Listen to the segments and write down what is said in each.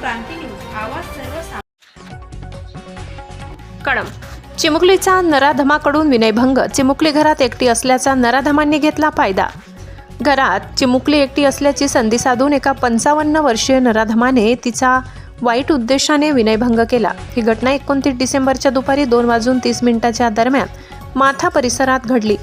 क्रांती news आवाज सर्वसामान्य। कळंब चिमुकलीचा नराधमाकडून विनयभंग। चिमुकली घरात एकटी असल्याचा नराधमांनी घेतला फायदा। घरात चिमुकली एकटी असल्याची संधी साधून एका 55 वर्षीय नराधमाने तिचा वाईट उद्देशाने विनयभंग केला। ही घटना 29 डिसेंबरच्या दुपारी 2:30 दरम्यान माथा परिसरात घडली।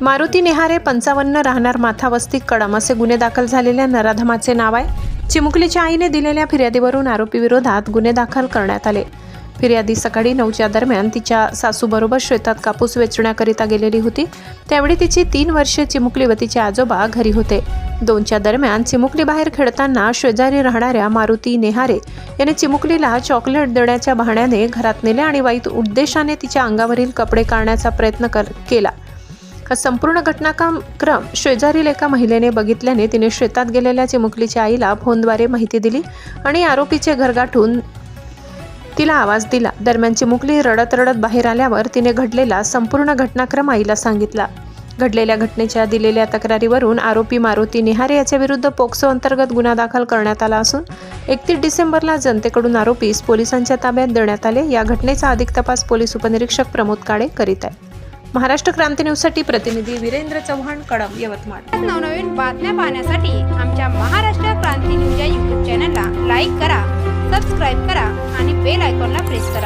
मारुती नेहारे 55 राहणार माथा वस्ती कळंब असे गुन्हे दाखल झालेल्या नराधमाचे नाव आहे। चिमुकलीच्या आईने दिलेल्या फिर्यादीवरून आरोपी विरोधात गुन्हे दाखल करण्यात आले। फिर्यादी सकाळी 9च्या दरम्यान तिच्या सासूबरोबर शेतात कापूस वेचण्याकरिता गेलेली होती। त्यावेळी तिची 3 वर्षीय चिमुकली व तिचे आजोबा घरी होते। 2च्या दरम्यान चिमुकली बाहेर खेळताना शेजारी राहणाऱ्या मारुती नेहारे याने चिमुकलीला चॉकलेट देण्याच्या बहाण्याने घरात नेले आणि वाईट उद्देशाने तिच्या अंगावरील कपडे काढण्याचा प्रयत्न केला। हा संपूर्ण घटनाक्रम शेजारील एका महिलेने बघितल्याने तिने शेतात गेलेल्या चिमुकलीच्या आईला फोनद्वारे माहिती दिली आणि आरोपीचे घर गाठून तिला आवाज दिला। दरम्यान चिमुकली रडत रडत बाहेर आल्यावर तिने घडलेला संपूर्ण घटनाक्रम आईला सांगितला। घडलेल्या घटनेच्या दिलेल्या तक्रारीवरून आरोपी मारुती नेहारे याच्या विरुद्ध पोक्सो अंतर्गत गुन्हा दाखल करण्यात आला असून 31 डिसेंबरला जनतेकडून आरोपीस पोलिसांच्या ताब्यात देण्यात आले। या घटनेचा अधिक तपास पोलीस उपनिरीक्षक प्रमोद काळे करीत आहेत। महाराष्ट्र क्रांती न्यूजसाठी प्रतिनिधी वीरेंद्र चव्हाण, कळंब, यवतमाळ। नवनवीन बातम्या पाहण्यासाठी आमच्या महाराष्ट्र क्रांती न्यूज या यूट्यूब चॅनलला लाईक करा, सबस्क्राईब करा आणि बेल आयकॉनला प्रेस करा।